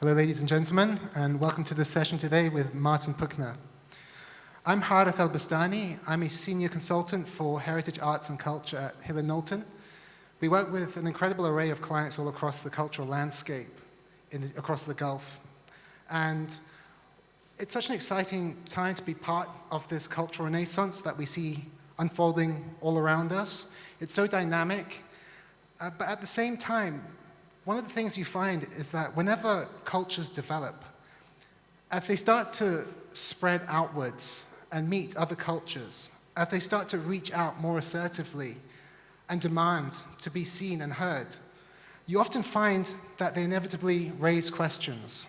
Hello, ladies and gentlemen, and welcome to this session today with Martin Puchner. I'm Hareth Al Bustani. I'm a senior consultant for heritage arts and culture at Hill & Knowlton. We work with an incredible array of clients all across the cultural landscape, across the Gulf. And it's such an exciting time to be part of this cultural renaissance that we see unfolding all around us. It's so dynamic, but at the same time, one of the things you find is that whenever cultures develop, as they start to spread outwards and meet other cultures, as they start to reach out more assertively and demand to be seen and heard, you often find that they inevitably raise questions.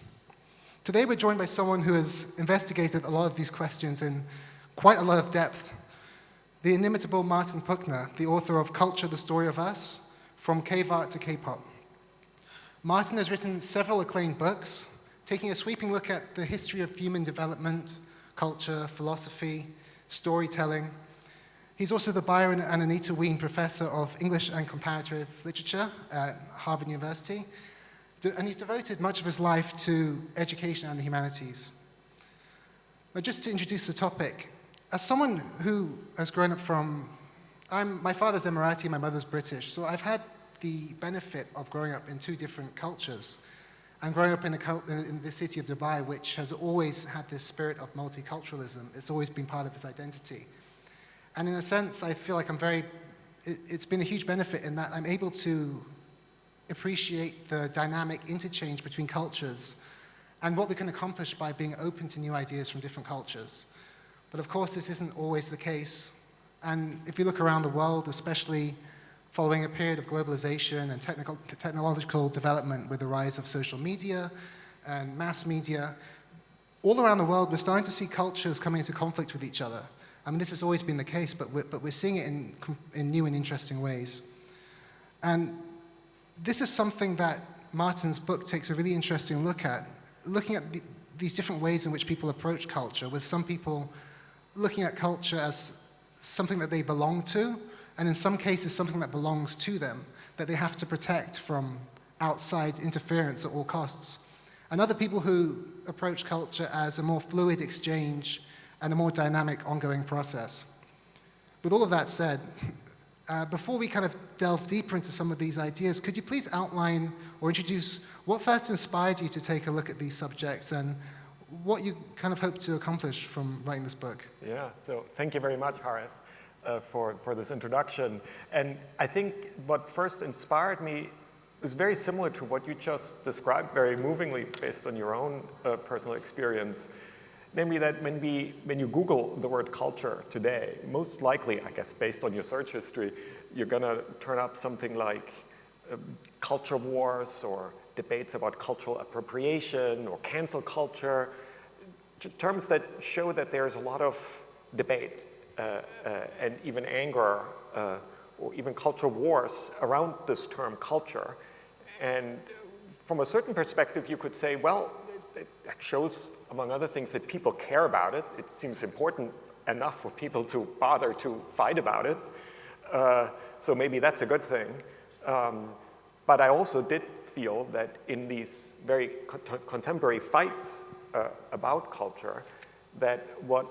Today we're joined by someone who has investigated a lot of these questions in quite a lot of depth. The inimitable Martin Puchner, the author of Culture, the Story of Us, From Cave Art to K-Pop. Martin has written several acclaimed books, taking a sweeping look at the history of human development, culture, philosophy, storytelling. He's also the Byron and Anita Wien Professor of English and Comparative Literature at Harvard University, and he's devoted much of his life to education and the humanities. Now, just to introduce the topic, as someone who has grown up my father's Emirati, my mother's British, so I've had the benefit of growing up in two different cultures and growing up in the city of Dubai, which has always had this spirit of multiculturalism. It's always been part of its identity. And in a sense, I feel like it's been a huge benefit in that I'm able to appreciate the dynamic interchange between cultures and what we can accomplish by being open to new ideas from different cultures. But of course, this isn't always the case. And if you look around the world, especially following a period of globalization and technological development with the rise of social media and mass media, all around the world, we're starting to see cultures coming into conflict with each other. I mean, this has always been the case, but we're seeing it in new and interesting ways. And this is something that Martin's book takes a really interesting look at, looking at these different ways in which people approach culture, with some people looking at culture as something that they belong to, and in some cases something that belongs to them, that they have to protect from outside interference at all costs. And other people who approach culture as a more fluid exchange and a more dynamic ongoing process. With all of that said, before we kind of delve deeper into some of these ideas, could you please outline or introduce what first inspired you to take a look at these subjects and what you kind of hope to accomplish from writing this book? Yeah, so thank you very much, Hareth, for this introduction. And I think what first inspired me is very similar to what you just described very movingly based on your own personal experience. Namely that when you Google the word culture today, most likely, I guess, based on your search history, you're going to turn up something like culture wars or debates about cultural appropriation or cancel culture, terms that show that there's a lot of debate and even anger or even culture wars around this term culture. And from a certain perspective, you could say, well, that shows, among other things, that people care about it. It seems important enough for people to bother to fight about it. So maybe that's a good thing. But I also did feel that in these very contemporary fights about culture, that what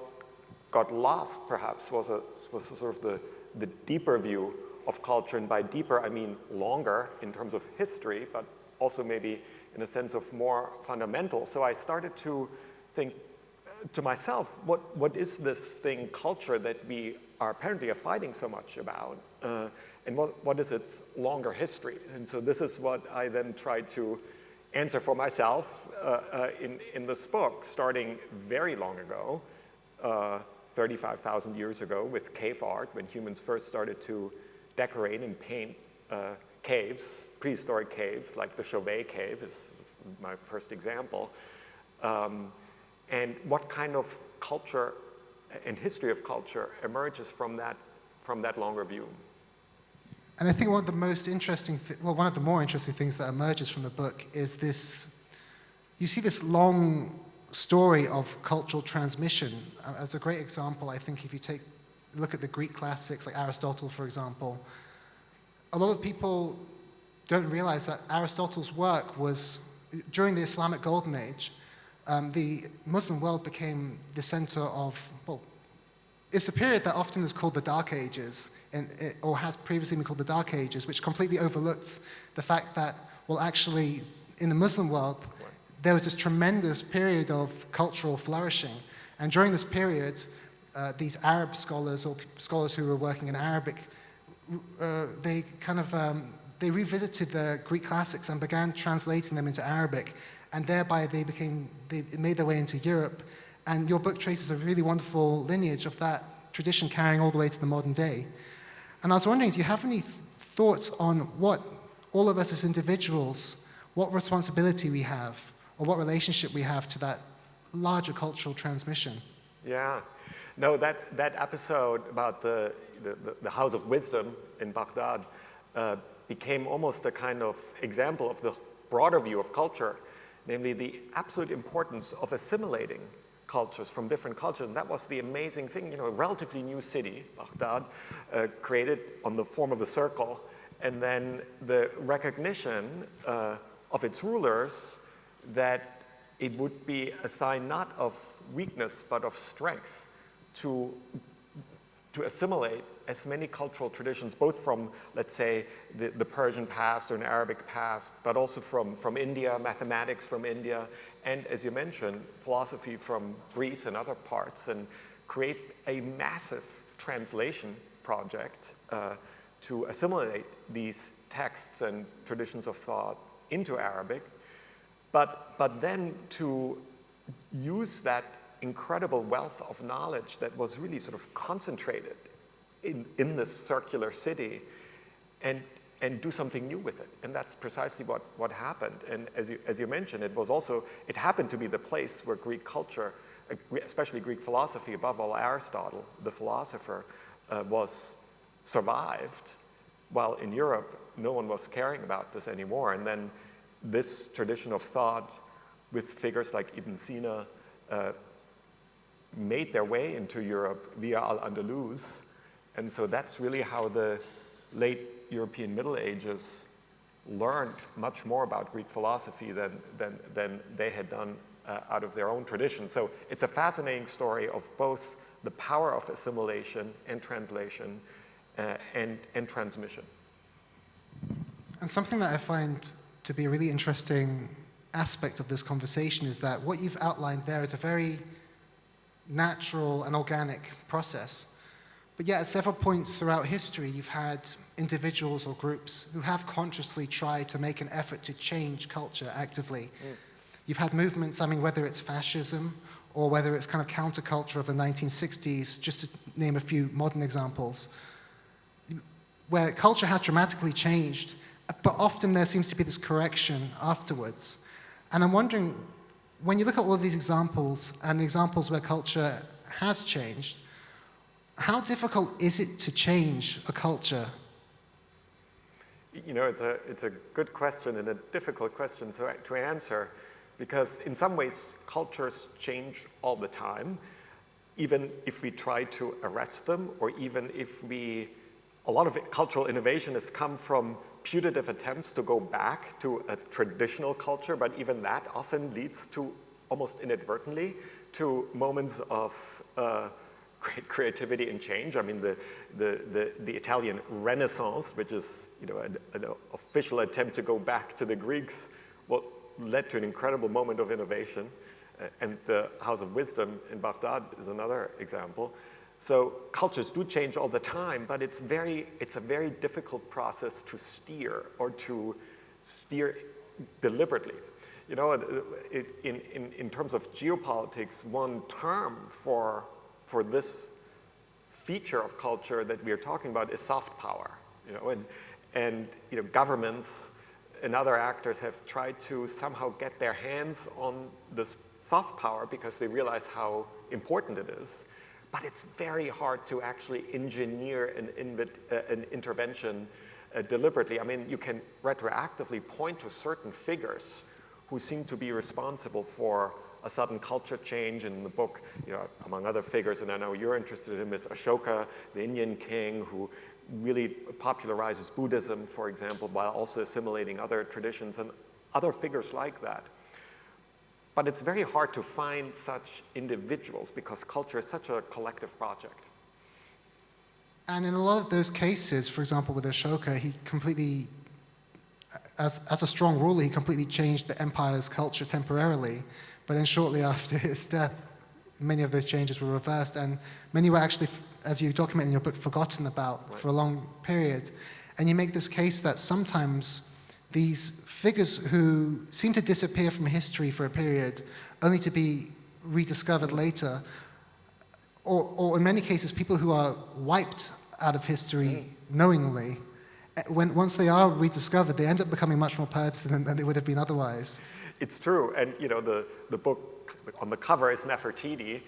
got lost, perhaps, was sort of the deeper view of culture. And by deeper, I mean longer in terms of history, but also maybe in a sense of more fundamental. So I started to think to myself, what is this thing, culture, that we are apparently fighting so much about? And what is its longer history? And so this is what I then tried to answer for myself in this book, starting very long ago, 35,000 years ago, with cave art, when humans first started to decorate and paint caves, prehistoric caves, like the Chauvet cave is my first example. And what kind of culture and history of culture emerges from that longer view. And I think one of the more interesting things that emerges from the book is this, you see this long story of cultural transmission. As a great example, I think if you look at the Greek classics, like Aristotle, for example, a lot of people don't realize that Aristotle's work was during the Islamic Golden Age, the Muslim world became the center of, well, it's a period that often is called the Dark Ages, or has previously been called the Dark Ages, which completely overlooks the fact that, well, actually, in the Muslim world, there was this tremendous period of cultural flourishing. And during this period, these Arab scholars, or scholars who were working in Arabic, they revisited the Greek classics and began translating them into Arabic, and thereby they made their way into Europe. And your book traces a really wonderful lineage of that tradition carrying all the way to the modern day. And I was wondering, do you have any thoughts on what all of us as individuals, what responsibility we have, or what relationship we have to that larger cultural transmission? Yeah. No, that episode about the House of Wisdom in Baghdad became almost a kind of example of the broader view of culture, namely the absolute importance of assimilating cultures from different cultures. And that was the amazing thing, a relatively new city, Baghdad, created on the form of a circle, and then the recognition of its rulers that it would be a sign not of weakness but of strength to assimilate as many cultural traditions, both from, let's say, the Persian past or an Arabic past, but also from India, mathematics from India, and as you mentioned, philosophy from Greece and other parts, and create a massive translation project to assimilate these texts and traditions of thought into Arabic, but then to use that incredible wealth of knowledge that was really sort of concentrated in this circular city and do something new with it. And that's precisely what happened. And as you mentioned, it happened to be the place where Greek culture, especially Greek philosophy, above all Aristotle, the philosopher, was survived, while in Europe, no one was caring about this anymore. And then this tradition of thought with figures like Ibn Sina made their way into Europe via Al-Andalus. And so that's really how the late European Middle Ages learned much more about Greek philosophy than they had done out of their own tradition. So it's a fascinating story of both the power of assimilation and translation and transmission. And something that I find to be a really interesting aspect of this conversation is that what you've outlined there is a very natural and organic process. But yet at several points throughout history, you've had individuals or groups who have consciously tried to make an effort to change culture actively. You've had movements, whether it's fascism or whether it's kind of counterculture of the 1960s, just to name a few modern examples, where culture has dramatically changed, but often there seems to be this correction afterwards. And I'm wondering, when you look at all of these examples and the examples where culture has changed, how difficult is it to change a culture? It's a good question and a difficult question to answer, because in some ways cultures change all the time, even if we try to arrest them, or even if a lot of cultural innovation has come from putative attempts to go back to a traditional culture, but even that often leads to, almost inadvertently, to moments of great creativity and change. I mean, the Italian Renaissance, which is an official attempt to go back to the Greeks, led to an incredible moment of innovation. And the House of Wisdom in Baghdad is another example. So cultures do change all the time, but it's a very difficult process to steer, or to steer deliberately. In terms of geopolitics, one term for this feature of culture that we are talking about is soft power. And governments and other actors have tried to somehow get their hands on this soft power because they realize how important it is. But it's very hard to actually engineer an intervention deliberately. I mean, you can retroactively point to certain figures who seem to be responsible for a sudden culture change. In the book, among other figures, and I know you're interested in him, is Ashoka, the Indian king, who really popularizes Buddhism, for example, while also assimilating other traditions. And other figures like that. But it's very hard to find such individuals because culture is such a collective project. And in a lot of those cases, for example, with Ashoka, he completely, as a strong ruler, he completely changed the empire's culture temporarily. But then shortly after his death, many of those changes were reversed, and many were actually, as you document in your book, forgotten about for a long period. And you make this case that sometimes these figures who seem to disappear from history for a period, only to be rediscovered later, or in many cases, people who are wiped out of history knowingly, once they are rediscovered, they end up becoming much more pertinent than they would have been otherwise. It's true, and the book on the cover is Nefertiti,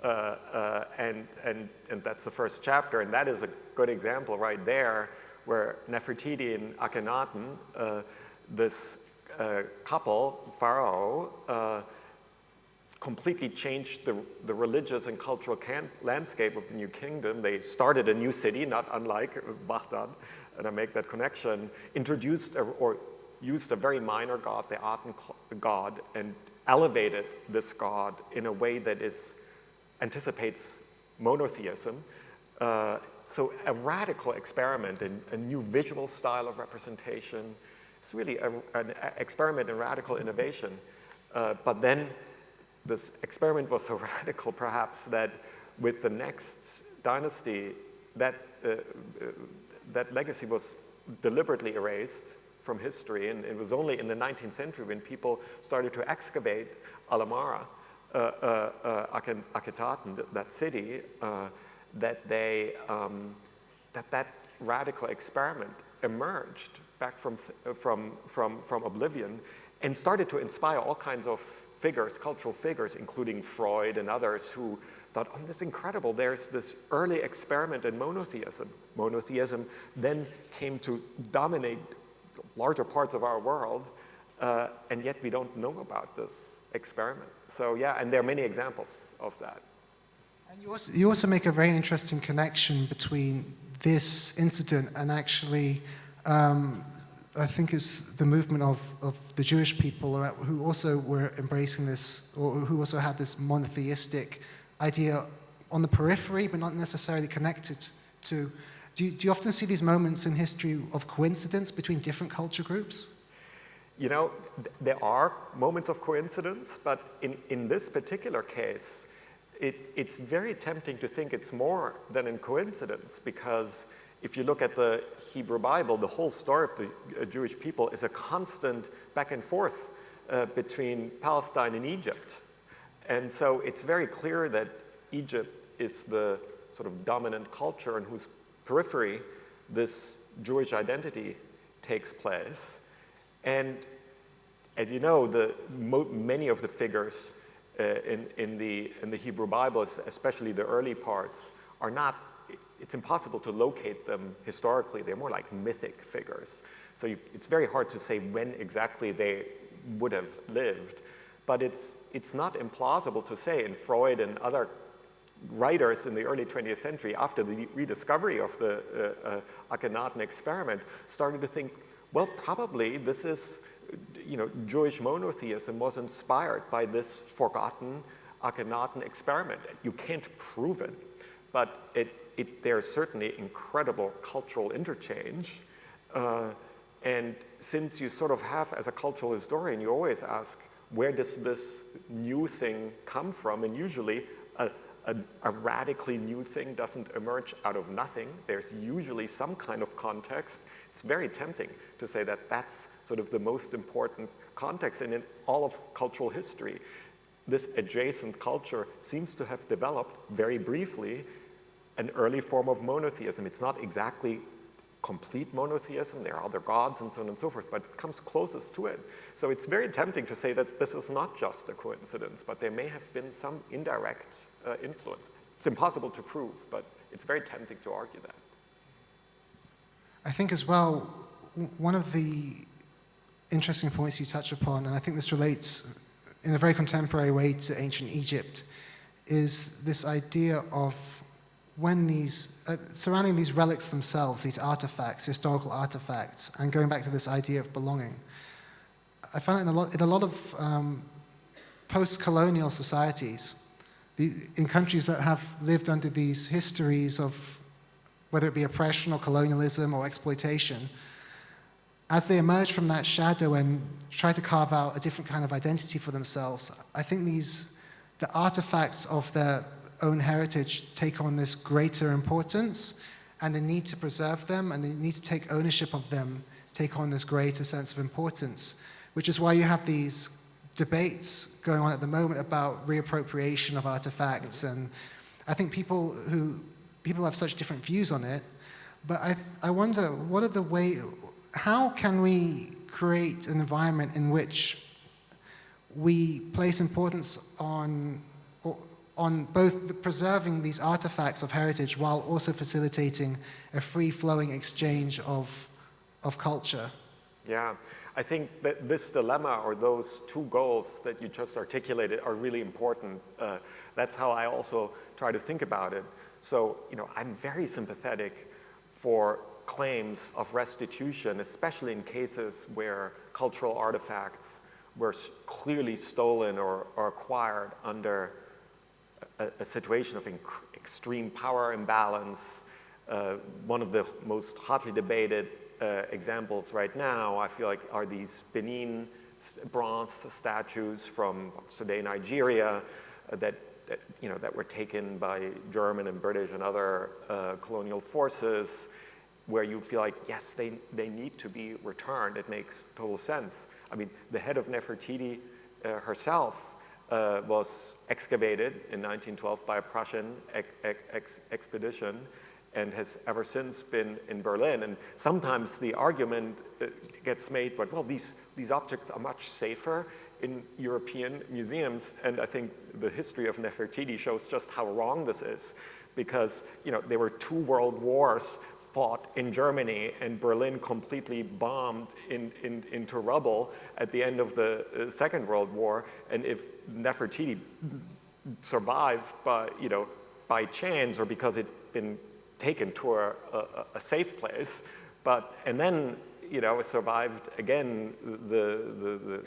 and that's the first chapter, and that is a good example right there, where Nefertiti and Akhenaten, this couple, pharaoh, completely changed the religious and cultural landscape of the new kingdom. They started a new city, not unlike Baghdad, and I make that connection, introduced or used a very minor god, the Aten god, and elevated this god in a way that anticipates monotheism. So a radical experiment in a new visual style of representation. It's really an experiment in radical innovation. But then this experiment was so radical, perhaps, that with the next dynasty, that legacy was deliberately erased from history. And it was only in the 19th century when people started to excavate Alamara, Akhetaten, that city, that radical experiment emerged back from oblivion and started to inspire all kinds of figures, cultural figures, including Freud and others, who thought, oh, that's incredible. There's this early experiment in monotheism. Monotheism then came to dominate larger parts of our world, and yet we don't know about this experiment. So yeah, and there are many examples of that. And you also make a very interesting connection between this incident and actually, I think it's the movement of the Jewish people who also were embracing this, or who also had this monotheistic idea on the periphery, but not necessarily connected to. Do you often see these moments in history of coincidence between different culture groups? You know, there are moments of coincidence, but in this particular case, it's very tempting to think it's more than a coincidence, because if you look at the Hebrew Bible, the whole story of the Jewish people is a constant back and forth between Palestine and Egypt. And so it's very clear that Egypt is the sort of dominant culture in whose periphery this Jewish identity takes place. And as you know, many of the figures in the Hebrew Bible, especially the early parts, are not, it's impossible to locate them historically. They're more like mythic figures. So it's very hard to say when exactly they would have lived. But it's not implausible to say, and Freud and other writers in the early 20th century, after the rediscovery of the Akhenaten experiment, started to think, well, probably this is, Jewish monotheism was inspired by this forgotten Akhenaten experiment. You can't prove it, but there's certainly incredible cultural interchange. And since you sort of have, as a cultural historian, you always ask, where does this new thing come from? And usually a radically new thing doesn't emerge out of nothing. There's usually some kind of context. It's very tempting to say that that's sort of the most important context. And in all of cultural history, this adjacent culture seems to have developed, very briefly, an early form of monotheism. It's not exactly complete monotheism. There are other gods and so on and so forth, but it comes closest to it. So it's very tempting to say that this is not just a coincidence, but there may have been some indirect influence. It's impossible to prove, but it's very tempting to argue that. I think as well, one of the interesting points you touch upon, and I think this relates in a very contemporary way to ancient Egypt, is this idea of when surrounding these relics themselves, these artifacts, historical artifacts, and going back to this idea of belonging. I find it in a lot of post-colonial societies, in countries that have lived under these histories of whether it be oppression or colonialism or exploitation, as they emerge from that shadow and try to carve out a different kind of identity for themselves, I think the artifacts of their own heritage take on this greater importance, and the need to preserve them and the need to take ownership of them take on this greater sense of importance, which is why you have these debates going on at the moment about reappropriation of artifacts. And I think people have such different views on it, but I wonder, how can we create an environment in which we place importance on both preserving these artifacts of heritage while also facilitating a free-flowing exchange of culture? Yeah, I think that this dilemma, or those two goals that you just articulated, are really important. That's how I also try to think about it. So, I'm very sympathetic for claims of restitution, especially in cases where cultural artifacts were clearly stolen or acquired under a situation of extreme power imbalance. One of the most hotly debated examples right now, I feel like, are these Benin bronze statues from today Nigeria that were taken by German and British and other colonial forces, where you feel like, yes, they need to be returned. It makes total sense. I mean, the head of Nefertiti herself was excavated in 1912 by a Prussian expedition, and has ever since been in Berlin. And sometimes the argument gets made, but well, these objects are much safer in European museums. And I think the history of Nefertiti shows just how wrong this is, because there were 2 world wars fought in Germany, and Berlin completely bombed into rubble at the end of the Second World War. And if Nefertiti survived by chance, or because it'd been taken to a safe place, and then survived again the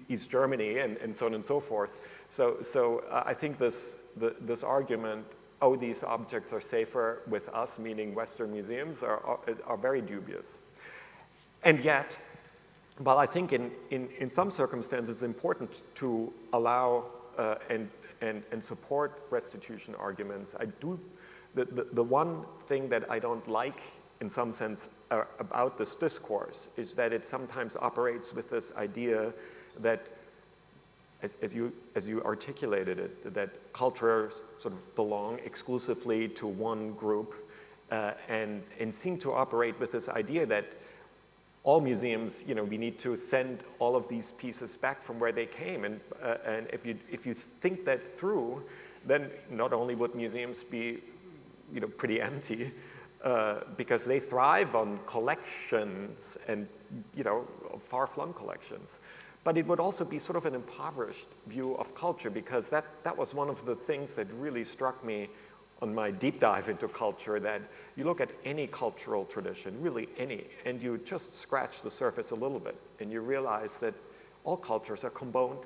East Germany and so on and so forth. So I think this argument, oh, these objects are safer with us, meaning Western museums, are very dubious. And yet, while I think in some circumstances it's important to allow and support restitution arguments, the one thing that I don't like in some sense about this discourse is that it sometimes operates with this idea that, as you articulated it, that cultures sort of belong exclusively to one group, and seem to operate with this idea that all museums, we need to send all of these pieces back from where they came. And if you think that through, then not only would museums be pretty empty, because they thrive on collections and far-flung collections. But it would also be sort of an impoverished view of culture, because that was one of the things that really struck me on my deep dive into culture, that you look at any cultural tradition, really any, and you just scratch the surface a little bit, and you realize that all cultures are composed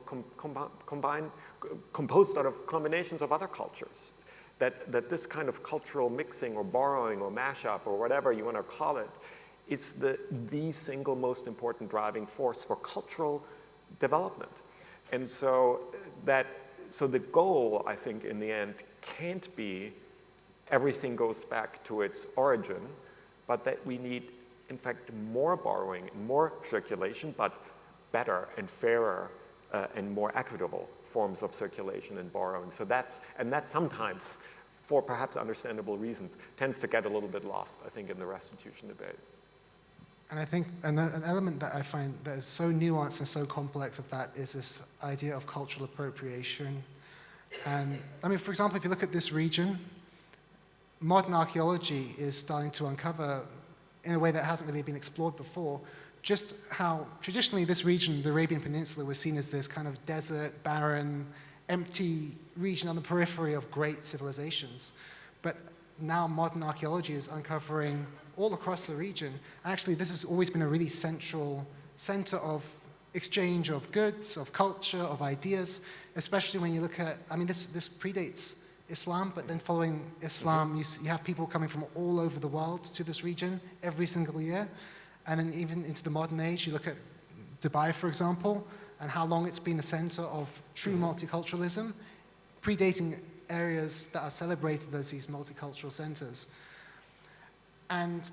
out of combinations of other cultures. That this kind of cultural mixing or borrowing or mashup or whatever you want to call it is the single most important driving force for cultural development. And so the goal, I think, in the end, can't be everything goes back to its origin, but that we need, in fact, more borrowing and more circulation, but better and fairer and more equitable forms of circulation and borrowing. So that sometimes, for perhaps understandable reasons, tends to get a little bit lost, I think, in the restitution debate. And I think an element that I find that is so nuanced and so complex of that is this idea of cultural appropriation. And I mean, for example, if you look at this region, modern archaeology is starting to uncover, in a way that hasn't really been explored before, just how traditionally this region, the Arabian Peninsula, was seen as this kind of desert, barren, empty region on the periphery of great civilizations. But now modern archaeology is uncovering all across the region. Actually, this has always been a really central center of exchange of goods, of culture, of ideas, especially when you look at, I mean, this predates Islam, but then following Islam, you have people coming from all over the world to this region every single year. And then even into the modern age, you look at Dubai, for example, and how long it's been the center of true multiculturalism, predating areas that are celebrated as these multicultural centers. And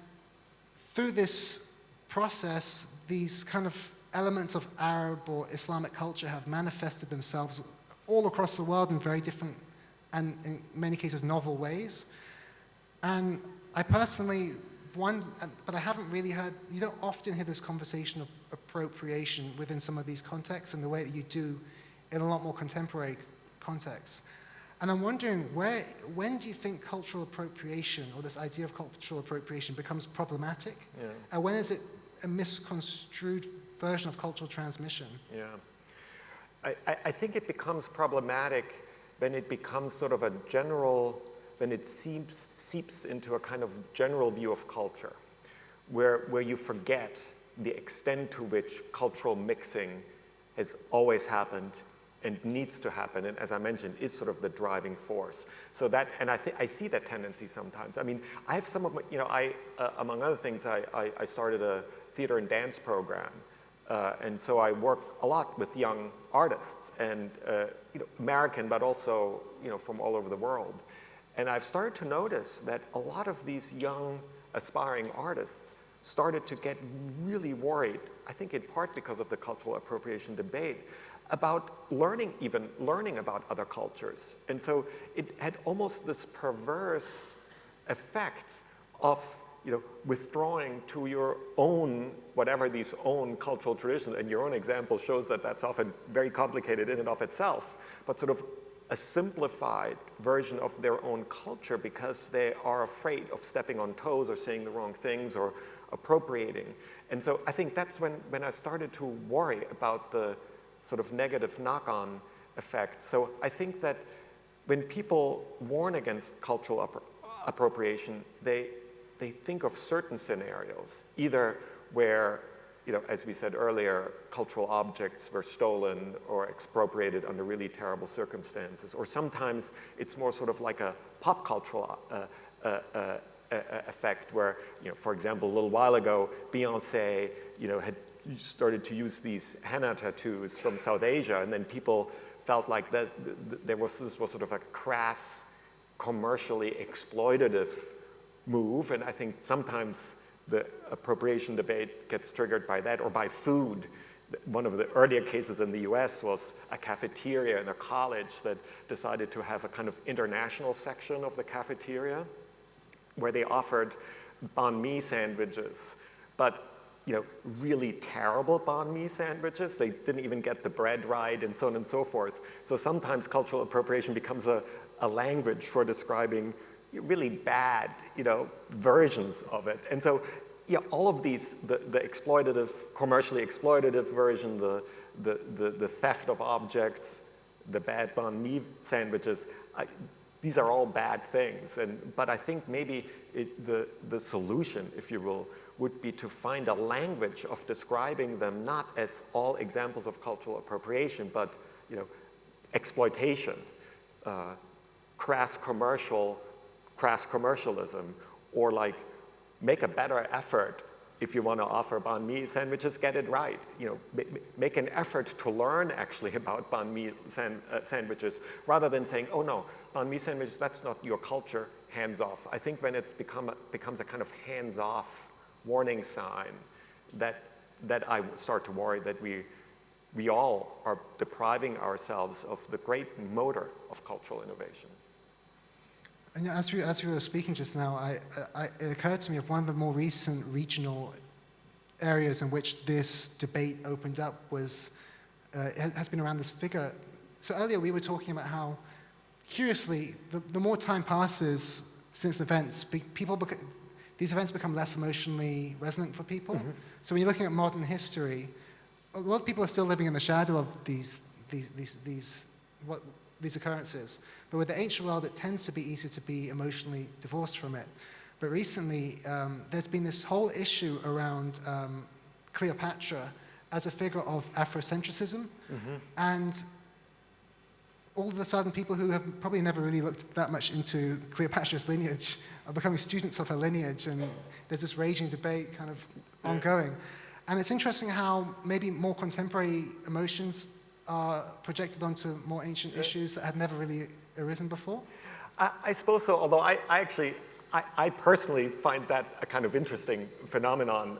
through this process, these kind of elements of Arab or Islamic culture have manifested themselves all across the world in very different and in many cases novel ways. And I personally wonder, but I haven't really heard, you don't often hear this conversation of appropriation within some of these contexts in the way that you do in a lot more contemporary contexts. And I'm wondering, when do you think cultural appropriation, or this idea of cultural appropriation, becomes problematic? Yeah. And when is it a misconstrued version of cultural transmission? Yeah. I think it becomes problematic when it becomes sort of a general, when it seeps into a kind of general view of culture, where you forget the extent to which cultural mixing has always happened and needs to happen, and as I mentioned, is sort of the driving force. So that, and I see that tendency sometimes. I mean, I have some of my, among other things, I started a theater and dance program, and so I work a lot with young artists, and American, but also from all over the world. And I've started to notice that a lot of these young aspiring artists started to get really worried, I think in part because of the cultural appropriation debate, about learning about other cultures. And so it had almost this perverse effect of withdrawing to your own, whatever these own cultural traditions, and your own example shows that that's often very complicated in and of itself, but sort of a simplified version of their own culture because they are afraid of stepping on toes or saying the wrong things or appropriating. And so I think that's when I started to worry about the sort of negative knock-on effect. So I think that when people warn against cultural appropriation, they think of certain scenarios, either where, as we said earlier, cultural objects were stolen or expropriated under really terrible circumstances, or sometimes it's more sort of like a pop cultural effect where, for example, a little while ago, Beyonce, had started to use these henna tattoos from South Asia, and then people felt like this was sort of a crass, commercially exploitative move, and I think sometimes the appropriation debate gets triggered by that, or by food. One of the earlier cases in the US was a cafeteria in a college that decided to have a kind of international section of the cafeteria where they offered banh mi sandwiches, but really terrible banh mi sandwiches. They didn't even get the bread right, and so on and so forth. So sometimes cultural appropriation becomes a language for describing really bad, versions of it. And so, all of these, the exploitative, commercially exploitative version, the theft of objects, the bad banh mi sandwiches, these are all bad things. But I think maybe the solution, if you will, would be to find a language of describing them not as all examples of cultural appropriation, but exploitation, crass commercialism, or like make a better effort if you want to offer banh mi sandwiches, get it right. Make an effort to learn actually about banh mi sandwiches, rather than saying, oh no, banh mi sandwiches, that's not your culture, hands off. I think when it's becomes a kind of hands off warning sign, that I start to worry that we all are depriving ourselves of the great motor of cultural innovation. And as we were speaking just now, it occurred to me of one of the more recent regional areas in which this debate opened up has been around this figure. So earlier we were talking about how, curiously, the more time passes since events, these events become less emotionally resonant for people. Mm-hmm. So when you're looking at modern history, a lot of people are still living in the shadow of these occurrences. But with the ancient world, it tends to be easier to be emotionally divorced from it. But recently, there's been this whole issue around Cleopatra as a figure of Afrocentrism. And all of a sudden, people who have probably never really looked that much into Cleopatra's lineage are becoming students of her lineage, and there's this raging debate kind of ongoing. And it's interesting how maybe more contemporary emotions are projected onto more ancient issues that had never really arisen before. I suppose so, although I personally find that a kind of interesting phenomenon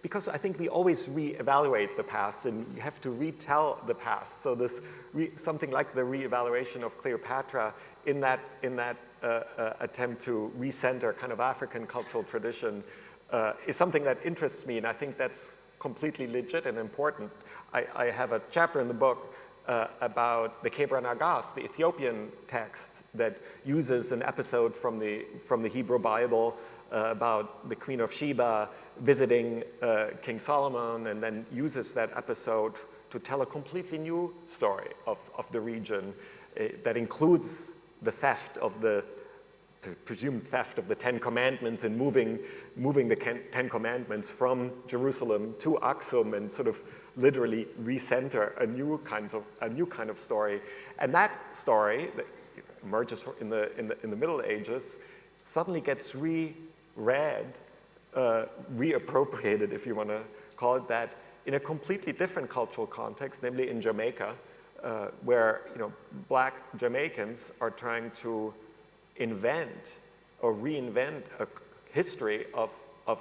because I think we always reevaluate the past, and you have to retell the past. So this something like the reevaluation of Cleopatra in that attempt to recenter kind of African cultural tradition is something that interests me, and I think that's completely legit and important. I have a chapter in the book about the Kebra Nagas, the Ethiopian text that uses an episode from the Hebrew Bible about the Queen of Sheba visiting King Solomon, and then uses that episode to tell a completely new story of the region that includes the theft of the presumed theft of the Ten Commandments and moving the Ten Commandments from Jerusalem to Aksum and sort of literally recenter a new kind of story. And that story that emerges in the Middle Ages suddenly gets reread, reappropriated, if you want to call it that, in a completely different cultural context, namely in Jamaica, where black Jamaicans are trying to invent or reinvent a history of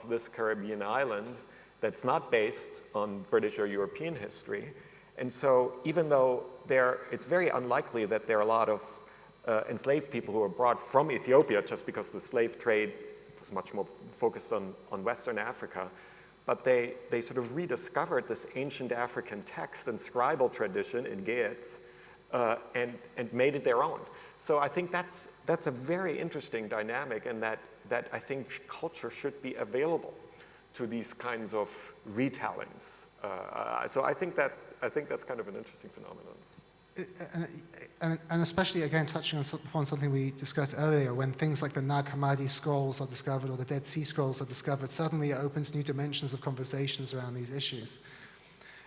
this Caribbean island that's not based on British or European history. And so even though it's very unlikely that there are a lot of enslaved people who are brought from Ethiopia, just because the slave trade was much more focused on Western Africa, but they sort of rediscovered this ancient African text and scribal tradition in Ge'ez and made it their own. So I think that's a very interesting dynamic, and that I think culture should be available to these kinds of retellings. So I think that's kind of an interesting phenomenon. And especially, again, touching upon something we discussed earlier, when things like the Nag Hammadi scrolls are discovered or the Dead Sea Scrolls are discovered, suddenly it opens new dimensions of conversations around these issues.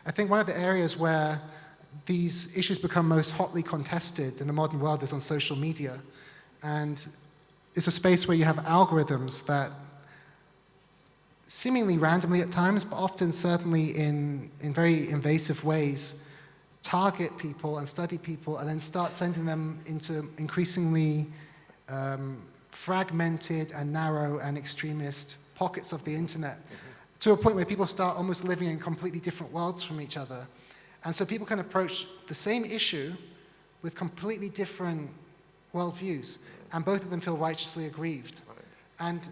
I think one of the areas where these issues become most hotly contested in the modern world is on social media. And it's a space where you have algorithms that seemingly randomly at times, but often certainly in very invasive ways, target people and study people and then start sending them into increasingly fragmented and narrow and extremist pockets of the internet, to a point where people start almost living in completely different worlds from each other. And so people can approach the same issue with completely different worldviews, and both of them feel righteously aggrieved. Right. And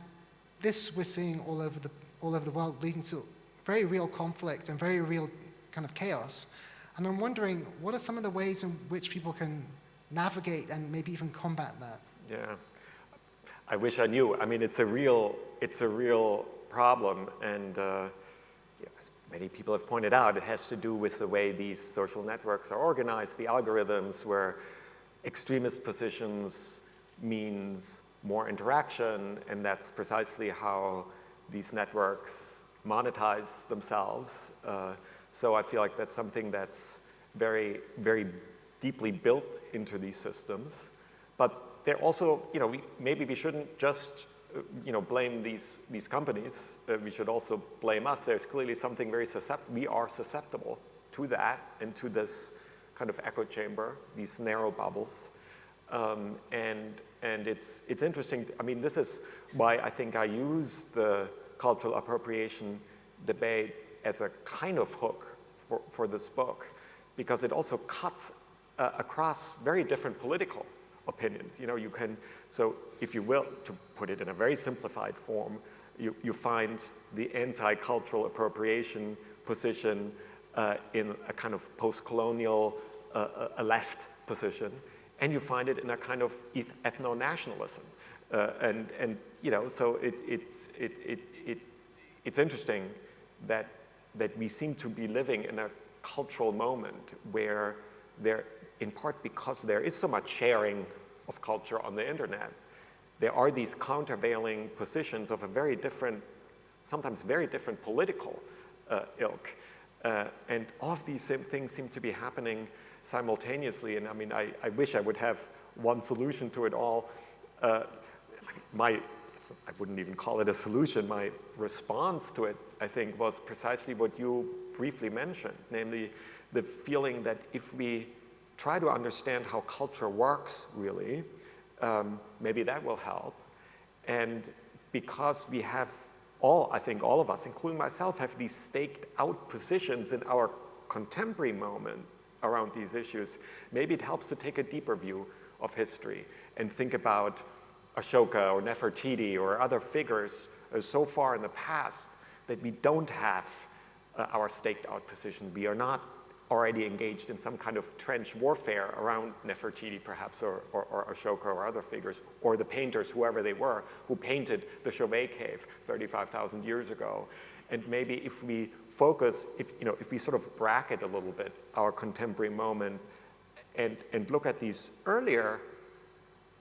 this we're seeing all over the world, leading to very real conflict and very real kind of chaos. And I'm wondering, what are some of the ways in which people can navigate and maybe even combat that? Yeah, I wish I knew. I mean, it's a real problem, and yes, many people have pointed out it has to do with the way these social networks are organized, the algorithms, where extremist positions means more interaction, and that's precisely how these networks monetize themselves. So I feel like that's something that's very, very deeply built into these systems. But they're also, maybe we shouldn't just, blame these companies. We should also blame us. There's clearly something very we are susceptible to that and to this kind of echo chamber, these narrow bubbles. And it's interesting. I mean, this is why I think I use the cultural appropriation debate as a kind of hook for this book, because it also cuts across very different political opinions. You can, so if you will, to put it in a very simplified form, you find the anti-cultural appropriation position in a kind of post-colonial, a left position, and you find it in a kind of ethno-nationalism. So it's interesting that we seem to be living in a cultural moment where in part because there is so much sharing of culture on the internet, there are these countervailing positions of a very different sometimes very different political ilk. And all of these things seem to be happening simultaneously. And I mean, I wish I would have one solution to it all. I wouldn't even call it a solution. My response to it, I think, was precisely what you briefly mentioned, namely the feeling that if we try to understand how culture works, really, maybe that will help. And because we have I think all of us, including myself, have these staked out positions in our contemporary moment around these issues, maybe it helps to take a deeper view of history and think about Ashoka or Nefertiti or other figures so far in the past that we don't have our staked out position. We are not already engaged in some kind of trench warfare around Nefertiti perhaps or Ashoka or other figures, or the painters, whoever they were, who painted the Chauvet cave 35,000 years ago. And maybe if we focus, if we sort of bracket a little bit our contemporary moment and look at these earlier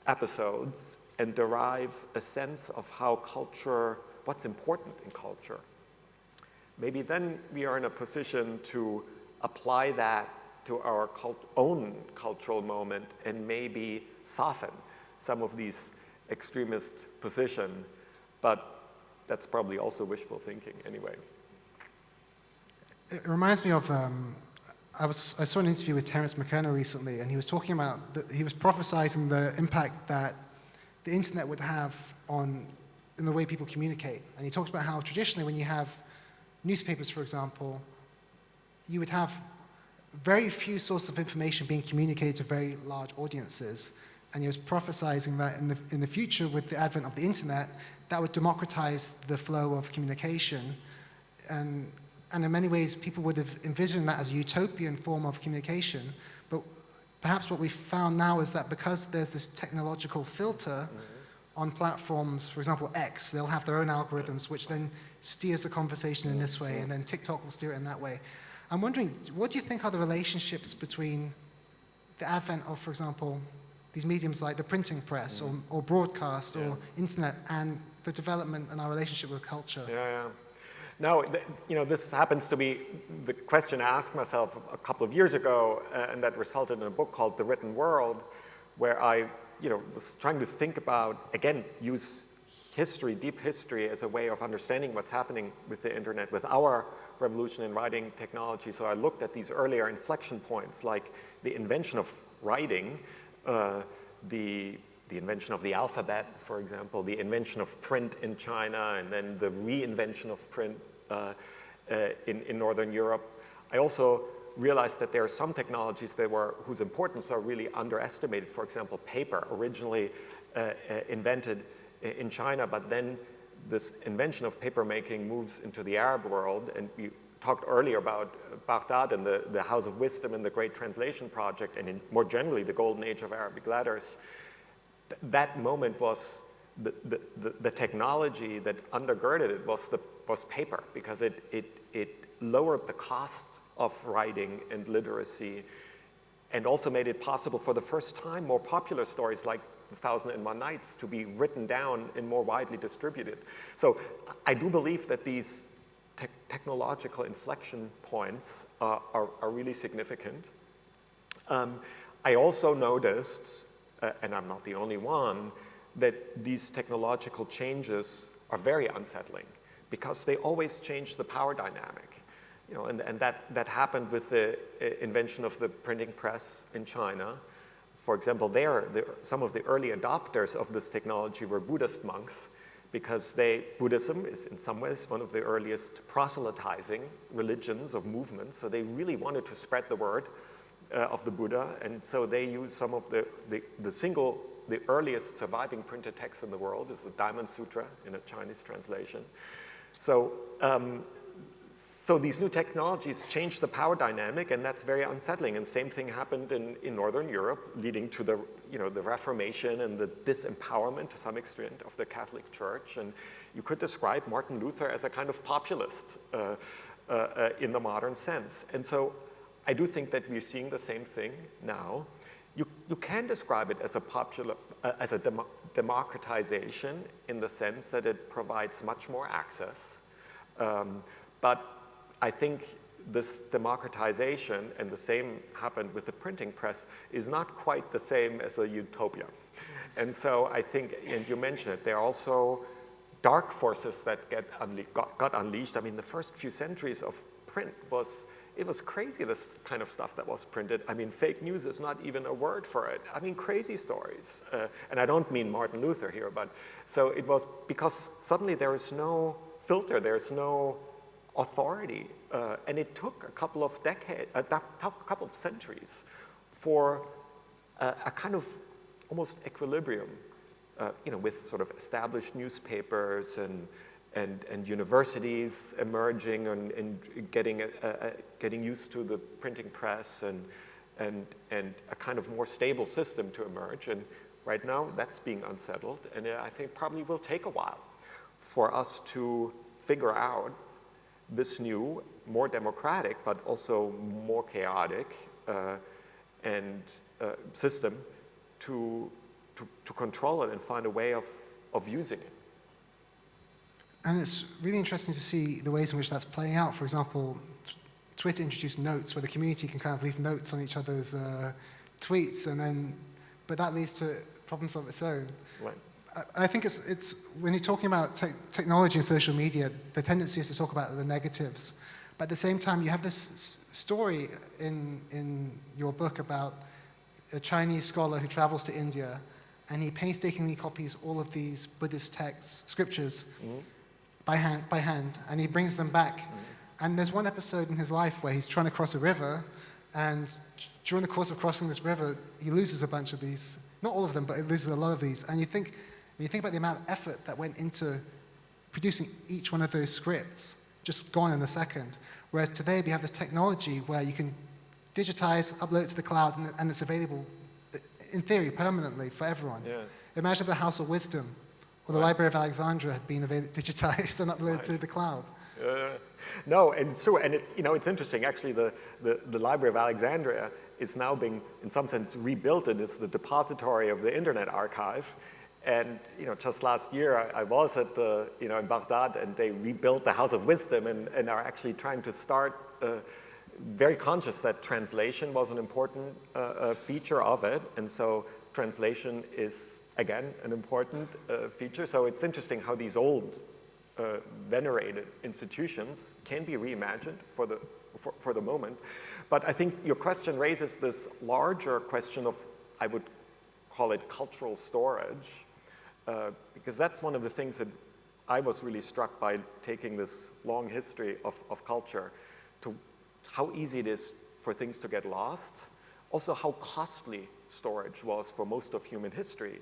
episodes and derive a sense of how culture, what's important in culture, maybe then we are in a position to apply that to our own cultural moment and maybe soften some of these extremist positions. But that's probably also wishful thinking anyway. It reminds me of, I saw an interview with Terence McKenna recently, and he was talking about, he was prophesizing the impact that the internet would have in the way people communicate. And he talked about how traditionally when you have newspapers, for example, you would have very few sources of information being communicated to very large audiences. And he was prophesizing that in the future, with the advent of the internet, that would democratize the flow of communication. And in many ways, people would have envisioned that as a utopian form of communication. But perhaps what we've found now is that because there's this technological filter on platforms, for example, X, they'll have their own algorithms, which then steers the conversation in this way, and then TikTok will steer it in that way. I'm wondering, what do you think are the relationships between the advent of, for example, these mediums like the printing press or broadcast or internet and the development and our relationship with culture? Yeah. Now, this happens to be the question I asked myself a couple of years ago, and that resulted in a book called The Written World, where I was trying to think about, again, use history, deep history, as a way of understanding what's happening with the internet, with our revolution in writing technology. So I looked at these earlier inflection points, like the invention of writing, the invention of the alphabet, for example, the invention of print in China, and then the reinvention of print in Northern Europe. I also realized that there are some technologies whose importance are really underestimated. For example, paper, originally invented in China, but then this invention of paper making moves into the Arab world. And we talked earlier about Baghdad and the House of Wisdom and the Great Translation Project, and more generally the golden age of Arabic letters. That moment was the technology that undergirded it was paper, because it lowered the cost of writing and literacy, and also made it possible for the first time more popular stories like The 1001 Nights to be written down and more widely distributed. So I do believe that these technological inflection points are really significant. I also noticed, and I'm not the only one, that these technological changes are very unsettling, because they always change the power dynamic. And that happened with the invention of the printing press in China. For example, some of the early adopters of this technology were Buddhist monks, because Buddhism is in some ways one of the earliest proselytizing religions of movements. So they really wanted to spread the word of the Buddha, and so they used some of the earliest surviving printed text in the world is the Diamond Sutra in a Chinese translation. So these new technologies change the power dynamic, and that's very unsettling. And same thing happened in Northern Europe, leading to the Reformation and the disempowerment to some extent of the Catholic Church. And you could describe Martin Luther as a kind of populist in the modern sense. And so I do think that we're seeing the same thing now. You can describe it as a democratization, in the sense that it provides much more access But I think this democratization, and the same happened with the printing press, is not quite the same as a utopia. And so I think, and you mentioned it, there are also dark forces that got unleashed. I mean, the first few centuries of print it was crazy, this kind of stuff that was printed. I mean, fake news is not even a word for it. I mean, crazy stories. And I don't mean Martin Luther here, but so it was because suddenly there is no filter, there's no authority. And it took a couple of decades, a couple of centuries for a kind of almost equilibrium, with sort of established newspapers and universities emerging and getting used to the printing press and a kind of more stable system to emerge. And right now that's being unsettled, and I think probably will take a while for us to figure out this new, more democratic, but also more chaotic system to control it and find a way of using it. And it's really interesting to see the ways in which that's playing out. For example, Twitter introduced notes where the community can kind of leave notes on each other's tweets, but that leads to problems of its own. Right. I think it's when you're talking about technology and social media, the tendency is to talk about the negatives. But at the same time, you have this story in your book about a Chinese scholar who travels to India, and he painstakingly copies all of these Buddhist texts, scriptures, by hand, and he brings them back. And there's one episode in his life where he's trying to cross a river, and during the course of crossing this river, he loses a bunch of these. Not all of them, but he loses a lot of these. And when you think about the amount of effort that went into producing each one of those scripts, just gone in a second. Whereas today we have this technology where you can digitize, upload it to the cloud, and it's available, in theory, permanently for everyone. Yes. Imagine if the House of Wisdom or the Library of Alexandria had been digitized and uploaded to the cloud. No, and it's true, and it's interesting. Actually, the Library of Alexandria is now being, in some sense, rebuilt, and it's the depository of the Internet Archive. And just last year, I was at in Baghdad, and they rebuilt the House of Wisdom, and are actually trying to start. Very conscious that translation was an important feature of it, and so translation is again an important feature. So it's interesting how these old venerated institutions can be reimagined for the moment. But I think your question raises this larger question of, I would call it, cultural storage, because that's one of the things that I was really struck by taking this long history of culture, to how easy it is for things to get lost, also how costly storage was for most of human history.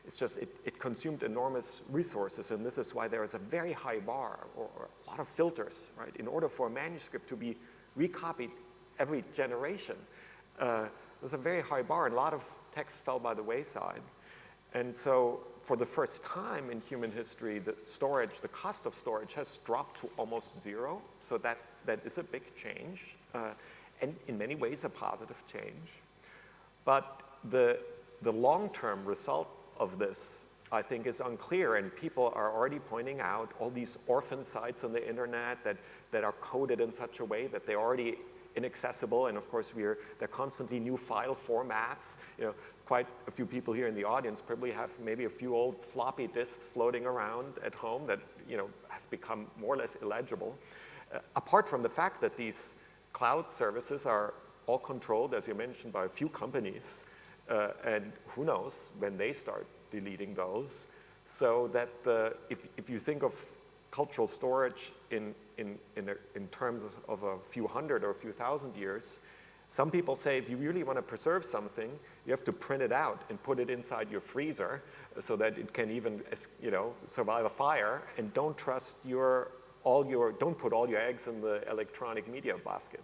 It consumed enormous resources, and this is why there is a very high bar, or a lot of filters, right? In order for a manuscript to be recopied every generation, there's a very high bar, and a lot of texts fell by the wayside. And so for the first time in human history, the cost of storage has dropped to almost zero, so that is a big change, and in many ways a positive change. But the long-term result of this, I think, is unclear, and people are already pointing out all these orphan sites on the internet that are coded in such a way that they're already inaccessible, and of course there are constantly new file formats. Quite a few people here in the audience probably have maybe a few old floppy disks floating around at home that have become more or less illegible. Apart from the fact that these cloud services are all controlled, as you mentioned, by a few companies, and who knows when they start deleting those. So that if you think of cultural storage in terms of a few hundred or a few thousand years, some people say if you really want to preserve something, you have to print it out and put it inside your freezer so that it can even survive a fire, and don't put all your eggs in the electronic media basket.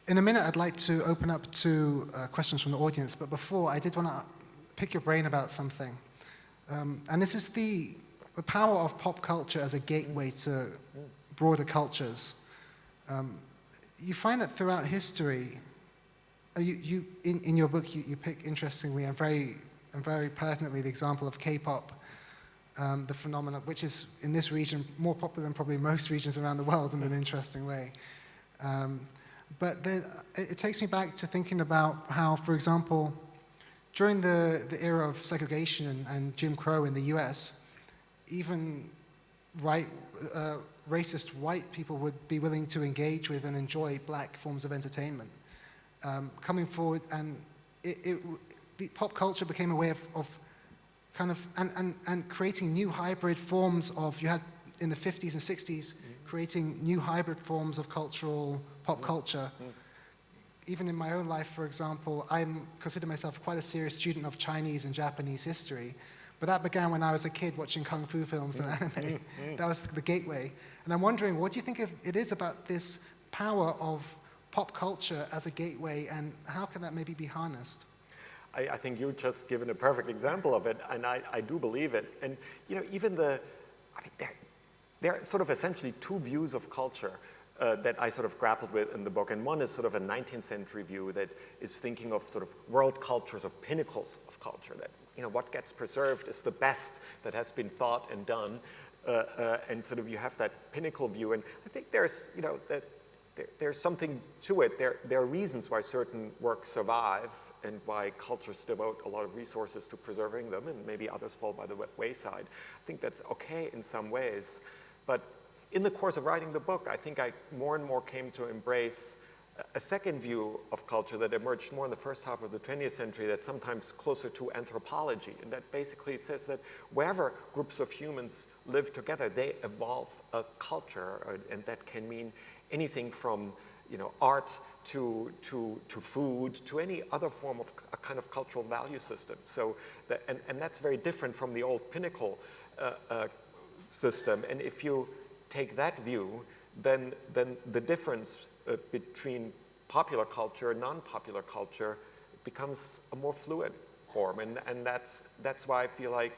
In a minute, I'd like to open up to questions from the audience, but before, I did want to pick your brain about something. And this is the power of pop culture as a gateway to broader cultures. You find that throughout history, in your book, you pick interestingly and very pertinently the example of K-pop the phenomenon, which is in this region more popular than probably most regions around the world in an interesting way. But it takes me back to thinking about how, for example, during the era of segregation and Jim Crow in the US, even racist white people would be willing to engage with and enjoy black forms of entertainment. Coming forward, and the pop culture became a way of kind of, and creating new hybrid forms of, you had in the 50s and 60s, creating new hybrid forms of pop culture. Even in my own life, for example, I consider myself quite a serious student of Chinese and Japanese history, but that began when I was a kid watching kung fu films and anime. That was the gateway. And I'm wondering, what do you think it is about this power of pop culture as a gateway, and how can that maybe be harnessed? I think you've just given a perfect example of it, and I do believe it. And even there are sort of essentially two views of culture that I sort of grappled with in the book. And one is sort of a 19th century view that is thinking of sort of world cultures, of pinnacles of culture, that what gets preserved is the best that has been thought and done, and sort of you have that pinnacle view. And I think there's there's something to it. There are reasons why certain works survive and why cultures devote a lot of resources to preserving them, and maybe others fall by the wayside. I think that's okay in some ways. But in the course of writing the book, I think I more and more came to embrace a second view of culture that emerged more in the first half of the 20th century, that's sometimes closer to anthropology, and that basically says that wherever groups of humans live together, they evolve a culture, and that can mean anything from art to food to any other form of a kind of cultural value system. So and that's very different from the old pinnacle system. And if you take that view, then the difference between popular culture and non-popular culture becomes a more fluid form, and that's why I feel like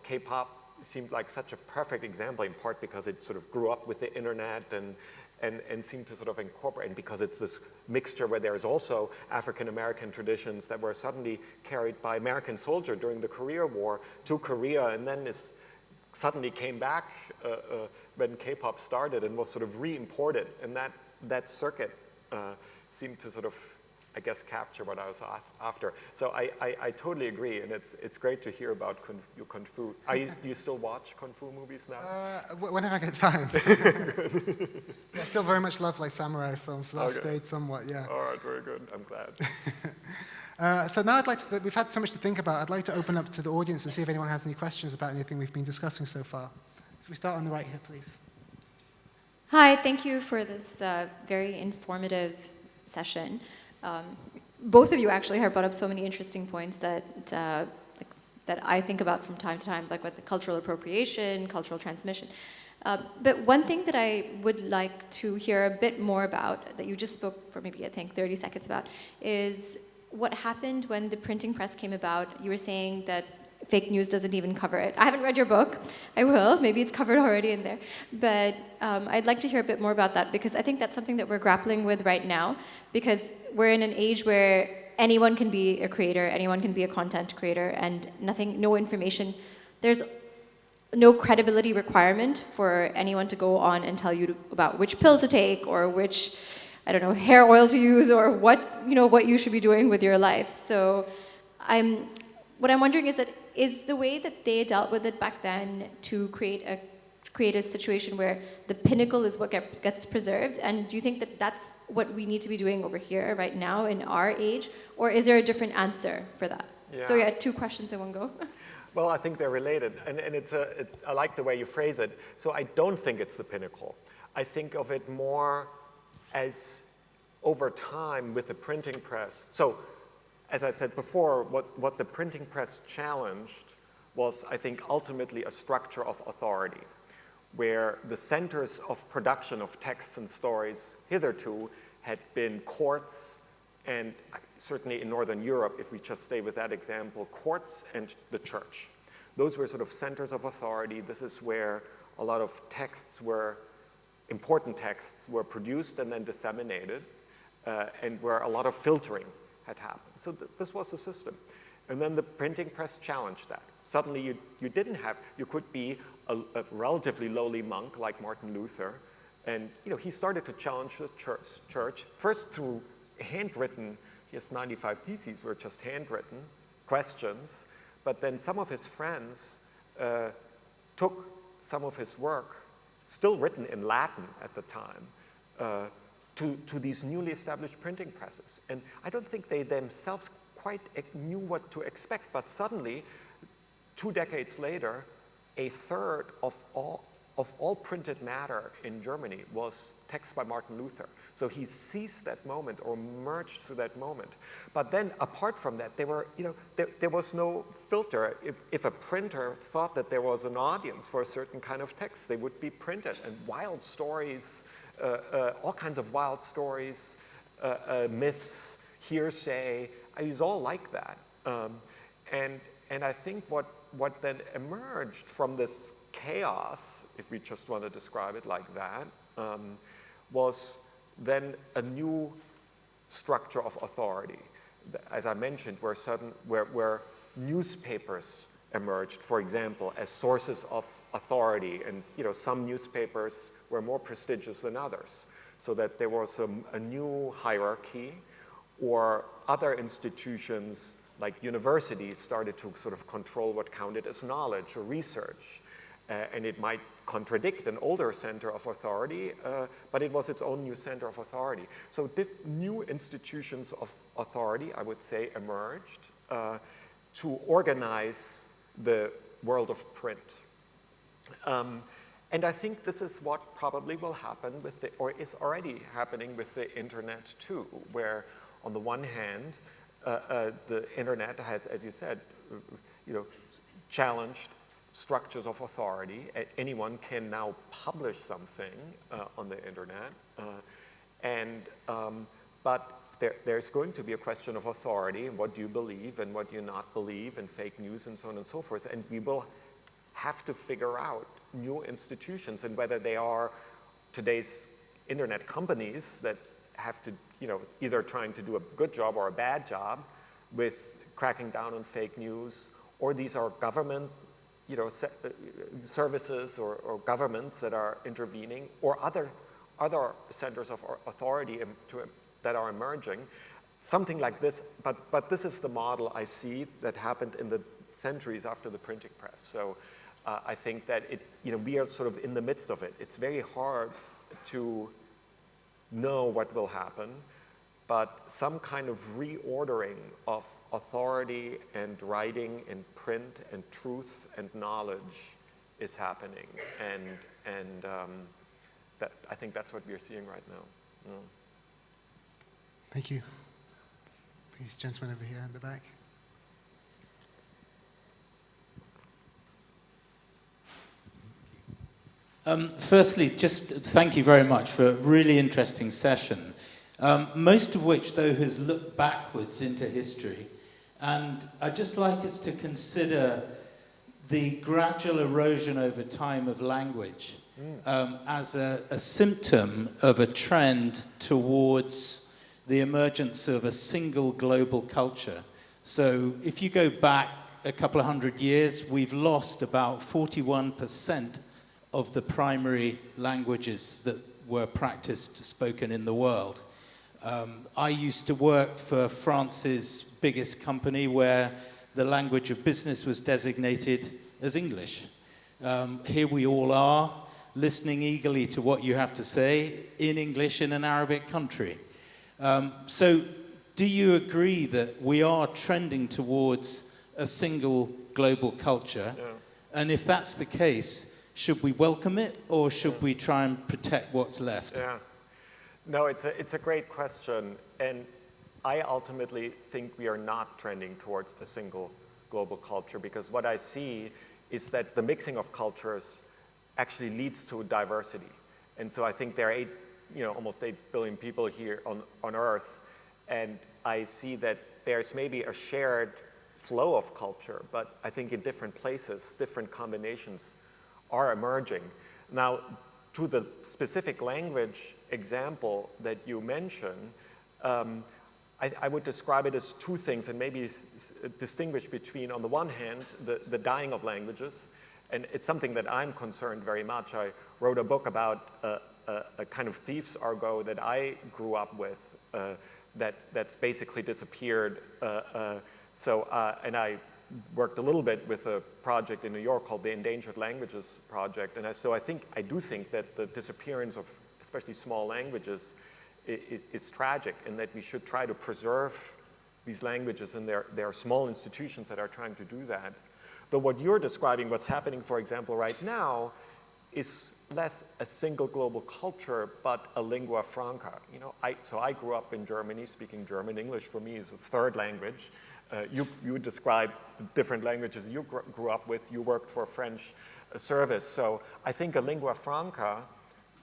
K-pop seemed like such a perfect example, in part because it sort of grew up with the internet and seemed to sort of incorporate, and because it's this mixture where there's also African-American traditions that were suddenly carried by American soldier during the Korea War to Korea, and then suddenly came back when K-pop started and was sort of re-imported, and that circuit seemed to sort of, I guess, capture what I was after. So I totally agree, and it's great to hear about kung fu. Do you still watch kung fu movies now? Whenever I get time. I still very much love like samurai films, so that stayed somewhat, yeah. All right, very good. I'm glad. So now we've had so much to think about. I'd like to open up to the audience and see if anyone has any questions about anything we've been discussing so far. If we start on the right here, please. Hi, thank you for this very informative session. Both of you actually have brought up so many interesting points that I think about from time to time, like with the cultural appropriation, cultural transmission. But one thing that I would like to hear a bit more about, that you just spoke for maybe, I think, 30 seconds about, is what happened when the printing press came about. You were saying that fake news doesn't even cover it. I haven't read your book. I will. Maybe it's covered already in there. But I'd like to hear a bit more about that, because I think that's something that we're grappling with right now, because we're in an age where anyone can be a creator, anyone can be a content creator, and no information. There's no credibility requirement for anyone to go on and tell you about which pill to take or which, I don't know, hair oil to use, or what you should be doing with your life. So what I'm wondering is the way that they dealt with it back then to create a situation where the pinnacle is what gets preserved, and do you think that that's what we need to be doing over here right now in our age, or is there a different answer for that? Yeah. So yeah, two questions in one go. Well, I think they're related, and I like the way you phrase it. So I don't think it's the pinnacle. I think of it more as over time with the printing press. So as I've said before, what the printing press challenged was, I think, ultimately a structure of authority, where the centers of production of texts and stories hitherto had been courts, and certainly in Northern Europe, if we just stay with that example, courts and the church. Those were sort of centers of authority. This is where a lot of important texts were produced and then disseminated, and where a lot of filtering had happened. So this was the system. And then the printing press challenged that. Suddenly you could be a relatively lowly monk like Martin Luther, and he started to challenge the church first through handwritten, his 95 Theses were just handwritten questions, but then some of his friends took some of his work, still written in Latin at the time, to these newly established printing presses. And I don't think they themselves quite knew what to expect, but suddenly, 2 decades later, a third of all printed matter in Germany was text by Martin Luther. So he seized that moment or merged through that moment. But then apart from that, there was no filter. If a printer thought that there was an audience for a certain kind of text, they would be printed. And wild stories, all kinds of wild stories, myths, hearsay, it was all like that. And I think what then emerged from this chaos, if we just want to describe it like that, was then a new structure of authority. As I mentioned, where newspapers emerged, for example, as sources of authority, and some newspapers were more prestigious than others, so that there was a new hierarchy, or other institutions like universities started to sort of control what counted as knowledge or research. And it might contradict an older center of authority, but it was its own new center of authority. So new institutions of authority, I would say, emerged to organize the world of print. And I think this is what probably will happen or is already happening with the internet too, where on the one hand, the internet has, as you said, challenged structures of authority. Anyone can now publish something on the internet, but there's going to be a question of authority, and what do you believe and what do you not believe, and fake news and so on and so forth. And we will have to figure out new institutions, and whether they are today's internet companies that have to, either trying to do a good job or a bad job with cracking down on fake news, or these are government services or governments that are intervening, or other centers of authority that are emerging, something like this. But this is the model I see that happened in the centuries after the printing press. So I think that we are sort of in the midst of it. It's very hard to know what will happen, but some kind of reordering of authority and writing and print and truth and knowledge is happening, and that I think that's what we are seeing right now. Thank you. Please, gentleman over here in the back. Firstly, just thank you very much for a really interesting session, most of which, though, has looked backwards into history. And I'd just like us to consider the gradual erosion over time of language as a symptom of a trend towards the emergence of a single global culture. So if you go back a couple of hundred years, we've lost about 41% of the primary languages that were practiced, spoken in the world. I used to work for France's biggest company, where the language of business was designated as English. Here we all are, listening eagerly to what you have to say in English in an Arabic country. So do you agree that we are trending towards a single global culture? Yeah. And if that's the case, should we welcome it, or should we try and protect what's left? Yeah. No, it's a great question. And I ultimately think we are not trending towards a single global culture, because what I see is that the mixing of cultures actually leads to diversity. And so I think there are almost 8 billion people here on Earth, and I see that there's maybe a shared flow of culture, but I think in different places, different combinations are emerging. Now, to the specific language example that you mentioned, I would describe it as two things, and maybe distinguish between, on the one hand, the dying of languages, and it's something that I'm concerned very much. I wrote a book about a kind of thieves' argot that I grew up with that's basically disappeared. And I worked a little bit with a project in New York called the Endangered Languages Project, and I do think that the disappearance of especially small languages is tragic, and that we should try to preserve these languages, and there are small institutions that are trying to do that. Though what you're describing, what's happening, for example, right now, is less a single global culture, but a lingua franca. So I grew up in Germany, speaking German. English for me is a third language. You described the different languages you grew up with. You worked for a French service. So I think a lingua franca,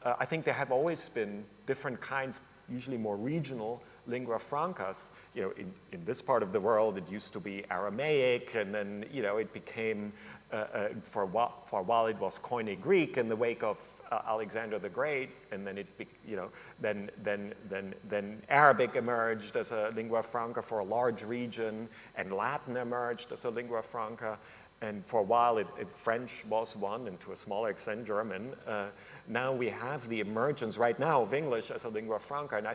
I think there have always been different kinds, usually more regional lingua francas. In this part of the world, it used to be Aramaic, and then it became for a while it was Koine Greek in the wake of Alexander the Great, and then then Arabic emerged as a lingua franca for a large region, and Latin emerged as a lingua franca, and for a while French was one, and to a smaller extent German. Now we have the emergence right now of English as a lingua franca, and I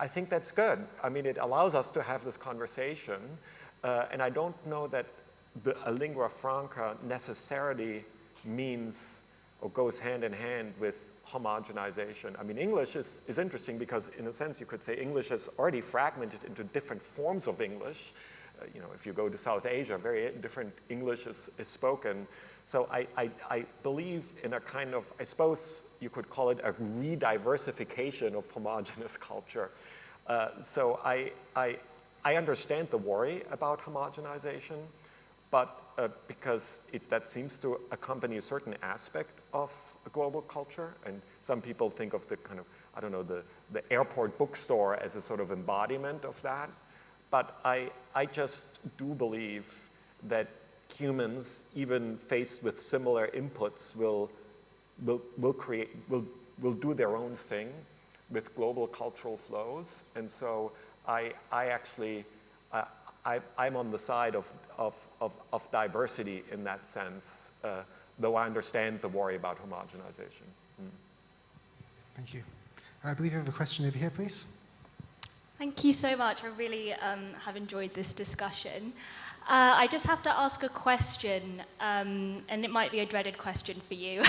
think that's good. I mean, it allows us to have this conversation, and I don't know that a lingua franca necessarily means or goes hand in hand with homogenization. I mean, English is interesting because, in a sense, you could say English is already fragmented into different forms of English. If you go to South Asia, very different English is spoken. So I believe in a kind of, I suppose you could call it a rediversification of homogeneous culture. So I understand the worry about homogenization, but because that seems to accompany a certain aspect of a global culture, and some people think of the kind of, I don't know, the airport bookstore as a sort of embodiment of that. But I just do believe that humans, even faced with similar inputs, will do their own thing with global cultural flows. And so I'm on the side of diversity in that sense, though I understand the worry about homogenization. Thank you. I believe you have a question over here, please. Thank you so much. I really have enjoyed this discussion. I just have to ask a question, and it might be a dreaded question for you.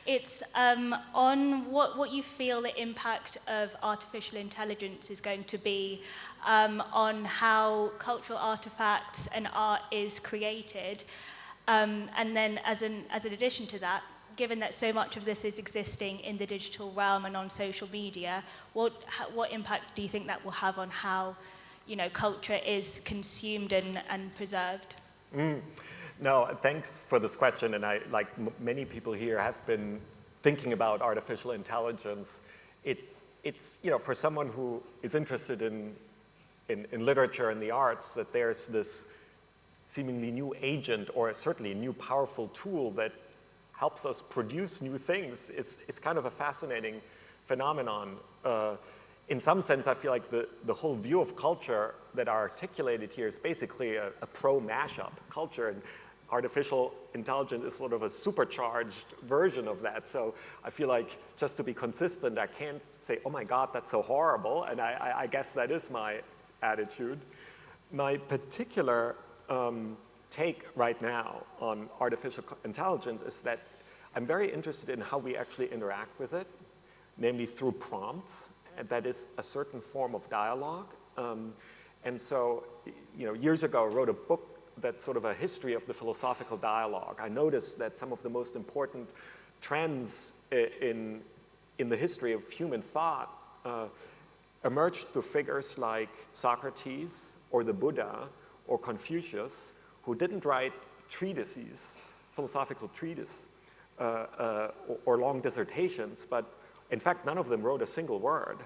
It's on what you feel the impact of artificial intelligence is going to be on how cultural artifacts and art is created. And then as an addition to that, given that so much of this is existing in the digital realm and on social media, what impact do you think that will have on how culture is consumed and preserved? No, thanks for this question. And I, like many people here, have been thinking about artificial intelligence. It's for someone who is interested in literature and the arts, that there's this seemingly new agent, or certainly a new powerful tool that helps us produce new things. It's kind of a fascinating phenomenon. In some sense, I feel like the whole view of culture that are articulated here is basically a pro-mashup culture, and artificial intelligence is sort of a supercharged version of that. So I feel like, just to be consistent, I can't say, oh my God, that's so horrible, and I guess that is my attitude. My particular take right now on artificial intelligence is that I'm very interested in how we actually interact with it, namely through prompts, and that is a certain form of dialogue. And so, years ago I wrote a book that's sort of a history of the philosophical dialogue. I noticed that some of the most important trends in the history of human thought emerged through figures like Socrates or the Buddha or Confucius, who didn't write treatises, philosophical treatises, or long dissertations, but in fact, none of them wrote a single word.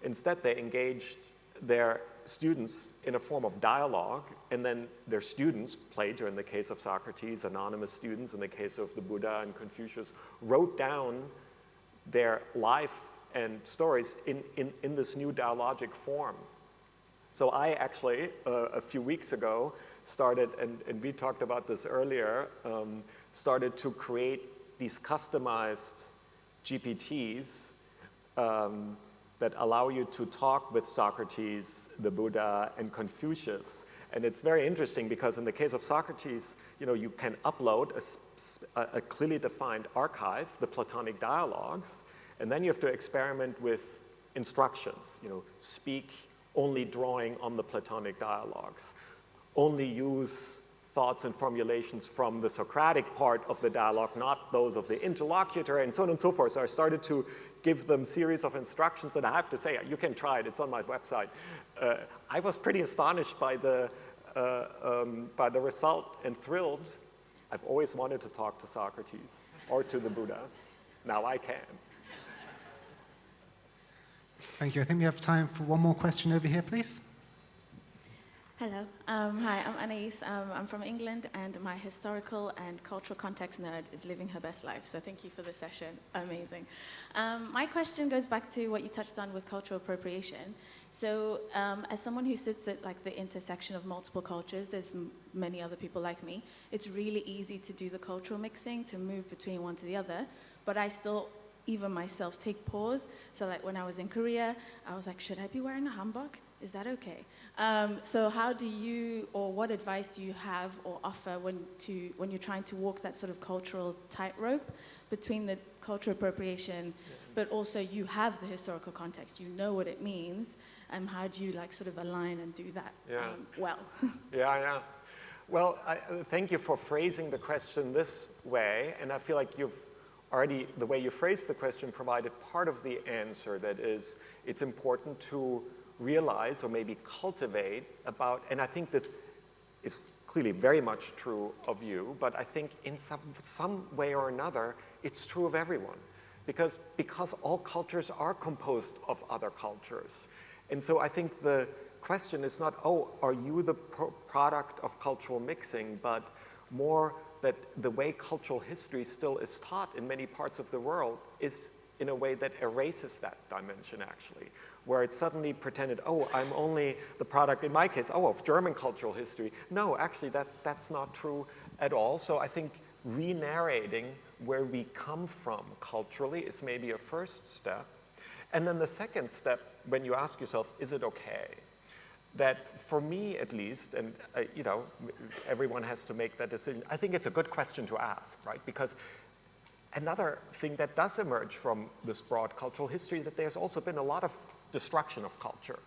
Instead, they engaged their students in a form of dialogue, and then their students, Plato in the case of Socrates, anonymous students in the case of the Buddha and Confucius, wrote down their life and stories in this new dialogic form. So I actually, a few weeks ago, started, and we talked about this earlier, started to create these customized GPTs that allow you to talk with Socrates, the Buddha, and Confucius. And it's very interesting because in the case of Socrates, you can upload a clearly defined archive, the Platonic dialogues, and then you have to experiment with instructions. Speak only drawing on the Platonic dialogues, only use thoughts and formulations from the Socratic part of the dialogue, not those of the interlocutor, and so on and so forth. So I started to give them series of instructions, and I have to say, you can try it, it's on my website. I was pretty astonished by the result and thrilled. I've always wanted to talk to Socrates or to the Buddha. Now I can. Thank you. I think we have time for one more question over here, please. Hello. Hi, I'm Anais. I'm from England, and my historical and cultural context nerd is living her best life. So thank you for the session. Amazing. My question goes back to what you touched on with cultural appropriation. So as someone who sits at the intersection of multiple cultures, there's many other people like me, it's really easy to do the cultural mixing, to move between one to the other, but I still, even myself, take pause. So when I was in Korea, I was like, should I be wearing a hanbok? Is that okay? So how do you, or what advice do you have or offer when you're trying to walk that sort of cultural tightrope between the cultural appropriation, but also you have the historical context, you know what it means, and how do you sort of align and do that well? Yeah. Well, thank you for phrasing the question this way, and I feel like you've already, the way you phrased the question provided part of the answer, that is, it's important to realize or maybe cultivate about, and I think this is clearly very much true of you, but I think in some way or another, it's true of everyone. Because all cultures are composed of other cultures. And so I think the question is not, are you the product of cultural mixing, but more that the way cultural history still is taught in many parts of the world is in a way that erases that dimension, actually, where it's suddenly pretended, I'm only the product, in my case, of German cultural history. No, actually, that's not true at all. So I think re-narrating where we come from culturally is maybe a first step. And then the second step, when you ask yourself, is it okay? That for me, at least, and everyone has to make that decision, I think it's a good question to ask, right? Because another thing that does emerge from this broad cultural history, that there's also been a lot of destruction of culture,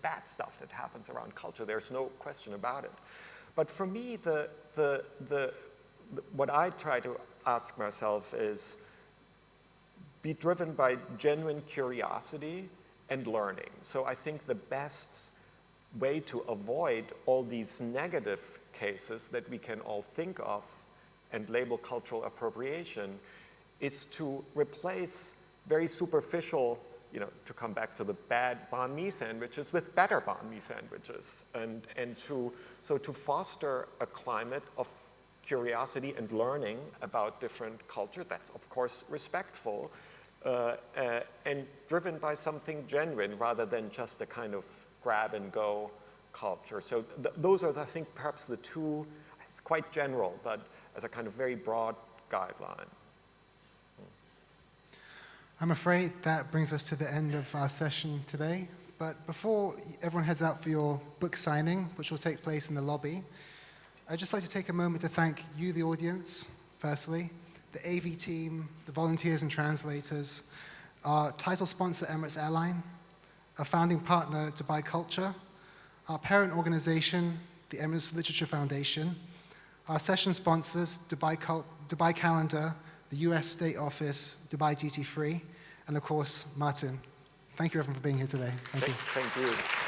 bad stuff that happens around culture. There's no question about it. But for me, what I try to ask myself is be driven by genuine curiosity and learning. So I think the best way to avoid all these negative cases that we can all think of and label cultural appropriation is to replace very superficial, to come back to the bad banh mi sandwiches with better banh mi sandwiches, and to foster a climate of curiosity and learning about different culture that's of course respectful and driven by something genuine rather than just a kind of grab and go culture. So those are, I think, perhaps the two. It's quite general, but as a kind of very broad guideline. I'm afraid that brings us to the end of our session today. But before everyone heads out for your book signing, which will take place in the lobby, I'd just like to take a moment to thank you, the audience, firstly, the AV team, the volunteers and translators, our title sponsor, Emirates Airline, our founding partner, Dubai Culture, our parent organization, the Emirates Literature Foundation, our session sponsors, Dubai Calendar, the US State Office, Dubai Duty Free, and of course, Martin. Thank you everyone for being here today. Thank you. Thank you.